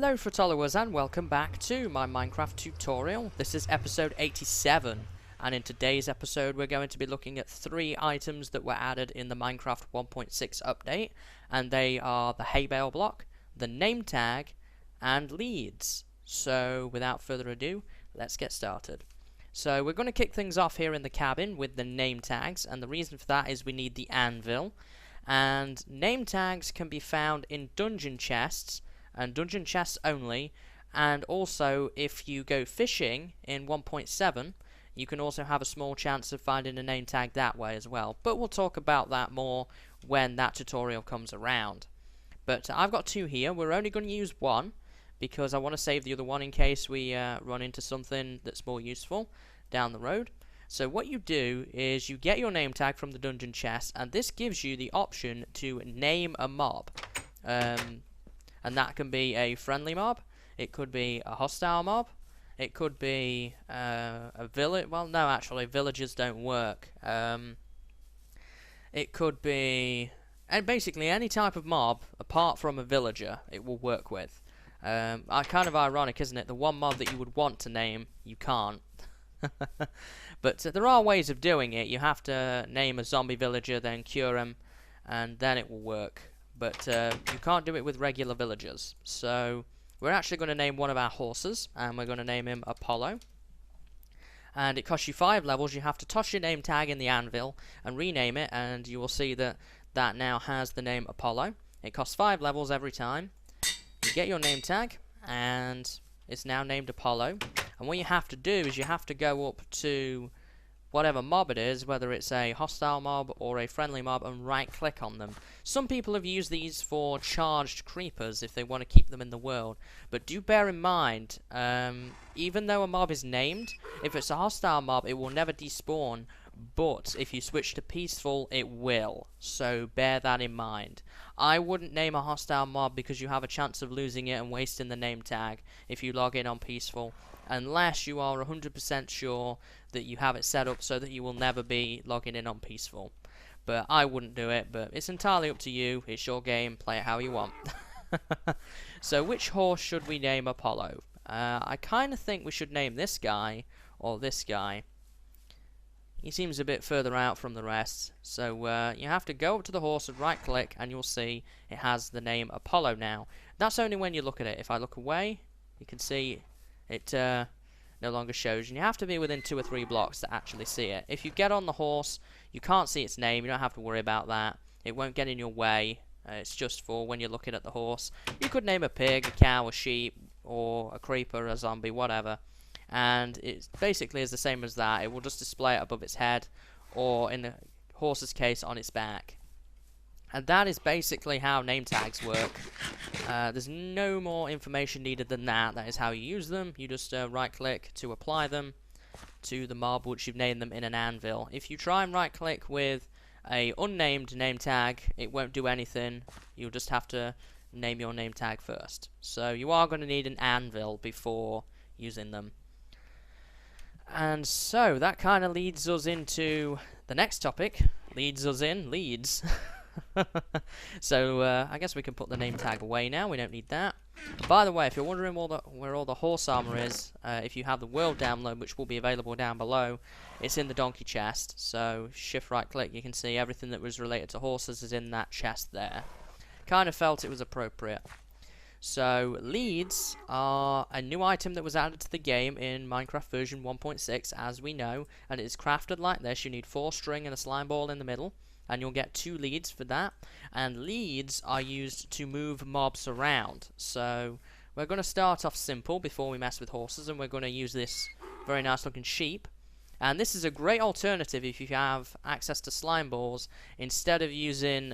Hello followers and welcome back to my Minecraft tutorial. This is episode 87, and in today's episode we're going to be looking at 3 items that were added in the Minecraft 1.6 update, and they are the Hay Bale block, the name tag, and leads. So without further ado, let's get started. So we're going to kick things off here in the cabin with the name tags, and the reason for that is we need the anvil, and name tags can be found in dungeon chests, and dungeon chests only, and also if you go fishing in 1.7 you can also have a small chance of finding a name tag that way as well, but we'll talk about that more when that tutorial comes around. But I've got 2 here. We're only going to use 1 because I want to save the other one in case we run into something that's more useful down the road. So what you do is you get your name tag from the dungeon chest, and this gives you the option to name a mob. And that can be a friendly mob, it could be a hostile mob, it could be a village. Well, no, actually, villagers don't work. It could be, and basically any type of mob apart from a villager, it will work with. Kind of ironic, isn't it? The one mob that you would want to name, you can't. But there are ways of doing it. You have to name a zombie villager, then cure him, and then it will work. But you can't do it with regular villagers. So we're actually going to name one of our horses, and we're going to name him Apollo. And it costs you 5 levels. You have to toss your name tag in the anvil and rename it, and you will see that that now has the name Apollo. It costs 5 levels every time. You get your name tag, and it's now named Apollo. And what you have to do is you have to go up to whatever mob it is, whether it's a hostile mob or a friendly mob, and right click on them. Some people have used these for charged creepers if they want to keep them in the world, but do bear in mind, even though a mob is named, if it's a hostile mob it will never despawn, but if you switch to peaceful it will, so bear that in mind. I wouldn't name a hostile mob because you have a chance of losing it and wasting the name tag if you log in on peaceful, unless you are 100% sure that you have it set up so that you will never be logging in on peaceful. But I wouldn't do it, but it's entirely up to you. It's your game, play it how you want. So which horse should we name Apollo? I kind of think we should name this guy or this guy. He seems a bit further out from the rest, so you have to go up to the horse and right click and you'll see it has the name Apollo now. That's only when you look at it. If I look away, you can see it no longer shows, and you have to be within 2 or 3 blocks to actually see it. If you get on the horse, you can't see its name, you don't have to worry about that. It won't get in your way. It's just for when you're looking at the horse. You could name a pig, a cow, a sheep, or a creeper, a zombie, whatever. And it basically is the same as that. It will just display it above its head, or in the horse's case, on its back. And that is basically how name tags work. There's no more information needed than that. That is how you use them. You just right click to apply them to the mob which you've named them in an anvil. If you try and right click with a unnamed name tag, it won't do anything. You'll just have to name your name tag first. So you are going to need an anvil before using them. And so that kind of leads us into the next topic. Leads. So I guess we can put the name tag away now. We don't need that. By the way, if you're wondering where all the horse armor is, if you have the world download, which will be available down below, it's in the donkey chest. So shift right click, you can see everything that was related to horses is in that chest there. Kind of felt it was appropriate. So leads are a new item that was added to the game in Minecraft version 1.6, as we know, and it is crafted like this. You need 4 string and a slime ball in the middle, and you'll get 2 leads for that. And leads are used to move mobs around. So we're going to start off simple before we mess with horses, and we're going to use this very nice looking sheep. And this is a great alternative if you have access to slime balls instead of using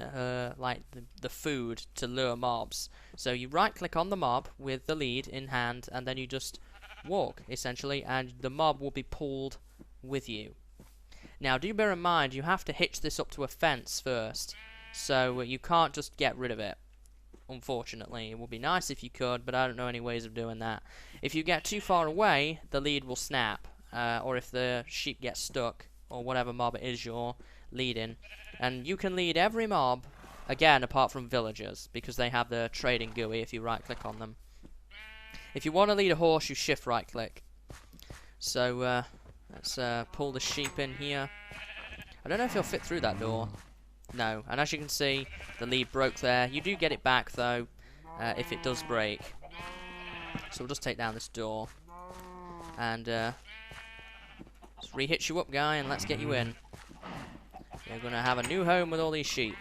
like the food to lure mobs. So you right click on the mob with the lead in hand, and then you just walk essentially, and the mob will be pulled with you. Now do bear in mind you have to hitch this up to a fence first, so you can't just get rid of it. Unfortunately, it would be nice if you could, but I don't know any ways of doing that. If you get too far away, the lead will snap, or if the sheep gets stuck, or whatever mob it is you're leading. And you can lead every mob, again, apart from villagers, because they have the trading GUI if you right click on them. If you want to lead a horse, you shift right click. So let's pull the sheep in here. I don't know if he'll fit through that door. No, and as you can see, the lead broke there. You do get it back though, if it does break. So we'll just take down this door. And let's re-hitch you up, guy, and let's get you in. You're going to have a new home with all these sheep.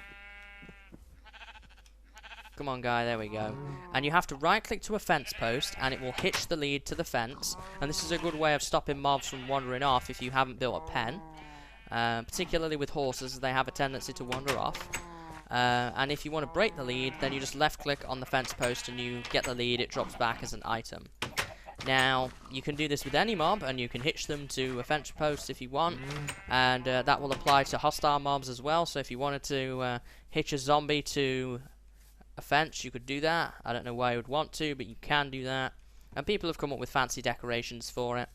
Come on, guy, there we go. And you have to right-click to a fence post, and it will hitch the lead to the fence. And this is a good way of stopping mobs from wandering off if you haven't built a pen. Particularly with horses, they have a tendency to wander off. And if you want to break the lead, then you just left-click on the fence post, and you get the lead. It drops back as an item. Now, you can do this with any mob, and you can hitch them to a fence post if you want, and that will apply to hostile mobs as well. So if you wanted to hitch a zombie to a fence, you could do that. I don't know why you would want to, but you can do that. And people have come up with fancy decorations for it.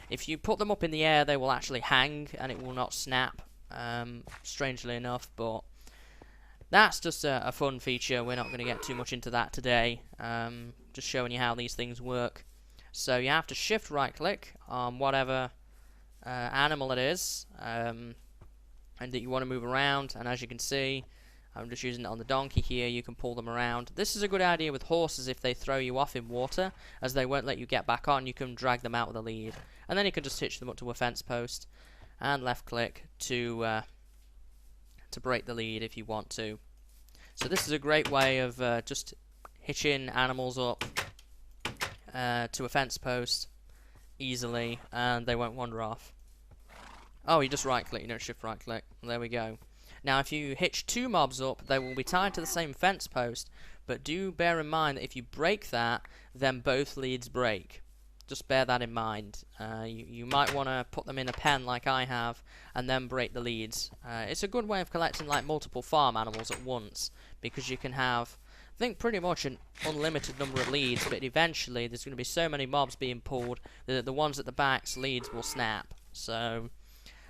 If you put them up in the air, they will actually hang, and it will not snap, strangely enough, but that's just a fun feature. We're not going to get too much into that today, just showing you how these things work. So you have to shift right click on whatever animal it is, and that you want to move around. And as you can see, I'm just using it on the donkey here. You can pull them around. This is a good idea with horses if they throw you off in water, as they won't let you get back on. You can drag them out with a lead, and then you can just hitch them up to a fence post, and left click to break the lead if you want to. So this is a great way of just hitching animals up to a fence post easily, and they won't wander off. Oh, you just right click, you don't shift right click. There we go. Now if you hitch two mobs up, they will be tied to the same fence post, but do bear in mind that if you break that, then both leads break. Just bear that in mind. You might want to put them in a pen like I have, and then break the leads. It's a good way of collecting like multiple farm animals at once, because you can have, I think, pretty much an unlimited number of leads, but eventually there's going to be so many mobs being pulled that the ones at the back's leads will snap. So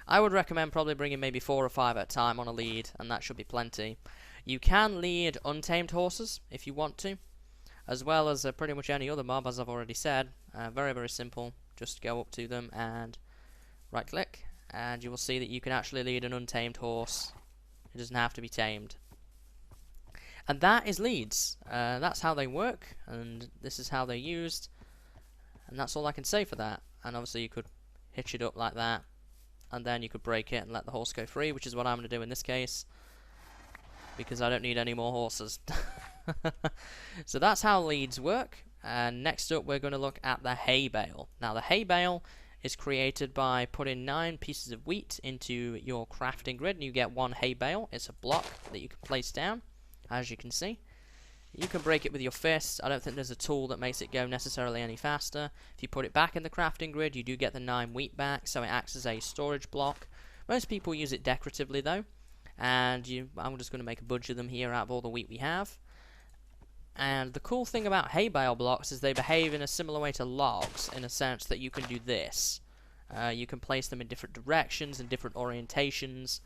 I would recommend probably bringing maybe 4 or 5 at a time on a lead, and that should be plenty. You can lead untamed horses if you want to, as well as pretty much any other mob, as I've already said. Very, very simple. Just go up to them and right click, and you will see that you can actually lead an untamed horse. It doesn't have to be tamed. And that is leads. That's how they work, and this is how they're used, and that's all I can say for that. And obviously you could hitch it up like that, and then you could break it and let the horse go free, which is what I'm going to do in this case, because I don't need any more horses. So that's how leads work. And next up we're going to look at the hay bale. Now the hay bale is created by putting 9 pieces of wheat into your crafting grid, and you get 1 hay bale. It's a block that you can place down, as you can see. You can break it with your fist. I don't think there's a tool that makes it go necessarily any faster. If you put it back in the crafting grid, you do get the 9 wheat back, so it acts as a storage block. Most people use it decoratively though, and I'm just going to make a bunch of them here out of all the wheat we have. And the cool thing about hay bale blocks is they behave in a similar way to logs, in a sense that you can do this. You can place them in different directions and different orientations.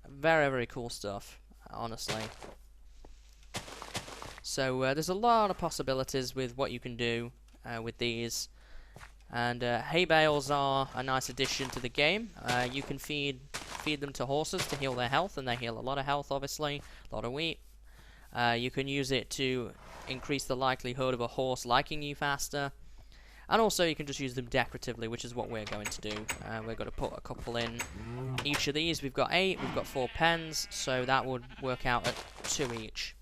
Very, very cool stuff, honestly. So there's a lot of possibilities with what you can do with these. And hay bales are a nice addition to the game. You can feed them to horses to heal their health, and they heal a lot of health, obviously, a lot of wheat. You can use it to increase the likelihood of a horse liking you faster. And also you can just use them decoratively, which is what we're going to do. We're going to put a couple in each of these. We've got 8, we've got 4 pens, so that would work out at 2 each.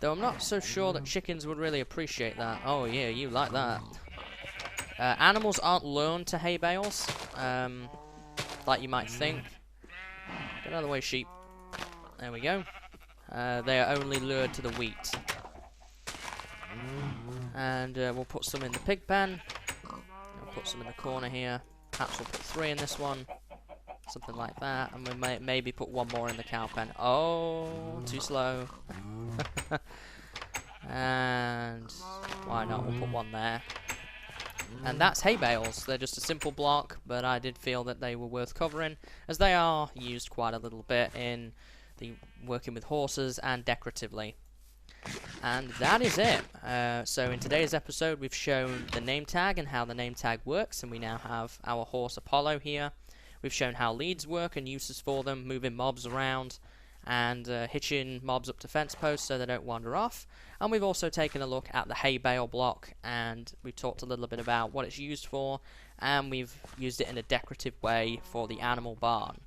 Though I'm not so sure that chickens would really appreciate that. Oh yeah, you like that. Animals aren't learned to hay bales, like you might think. Get out of the way, sheep. There we go. They are only lured to the wheat. And we'll put some in the pig pen. We'll put some in the corner here. Perhaps we'll put 3 in this one. Something like that. And we may maybe put 1 more in the cow pen. Oh, too slow. And why not? We'll put 1 there. And that's hay bales. They're just a simple block, but I did feel that they were worth covering, as they are used quite a little bit in the working with horses and decoratively. And that is it. So in today's episode, we've shown the name tag and how the name tag works, and we now have our horse Apollo here. We've shown how leads work and uses for them, moving mobs around, and hitching mobs up to fence posts so they don't wander off. And we've also taken a look at the hay bale block, and we've talked a little bit about what it's used for, and we've used it in a decorative way for the animal barn.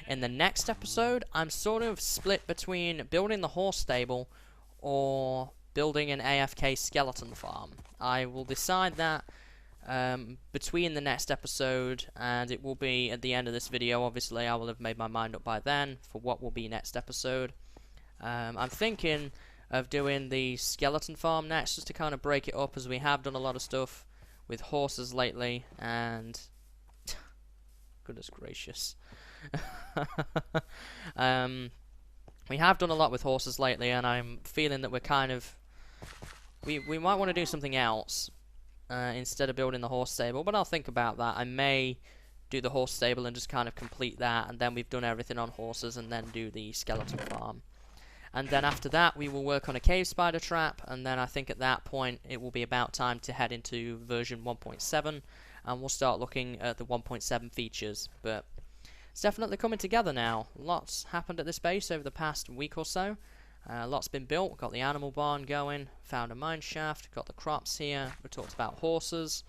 In the next episode, I'm sort of split between building the horse stable or building an AFK skeleton farm. I will decide that between the next episode, and it will be at the end of this video. Obviously, I will have made my mind up by then for what will be next episode. I'm thinking of doing the skeleton farm next, just to kind of break it up, as we have done a lot of stuff with horses lately, and goodness gracious. We have done a lot with horses lately, and I'm feeling that we're kind of we might want to do something else instead of building the horse stable, but I'll think about that. I may do the horse stable and just kind of complete that, and then we've done everything on horses, and then do the skeleton farm. And then after that, we will work on a cave spider trap, and then I think at that point it will be about time to head into version 1.7, and we'll start looking at the 1.7 features. But it's definitely coming together now. Lots happened at this base over the past week or so. Lots been built. Got the animal barn going, found a mine shaft, got the crops here. We talked about horses.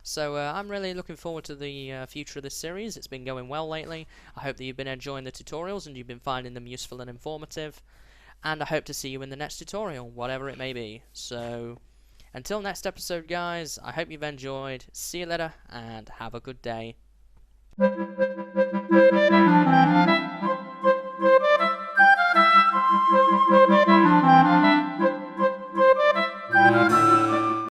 So I'm really looking forward to the future of this series. It's been going well lately. I hope that you've been enjoying the tutorials and you've been finding them useful and informative. And I hope to see you in the next tutorial, whatever it may be. So until next episode, guys, I hope you've enjoyed. See you later, and have a good day.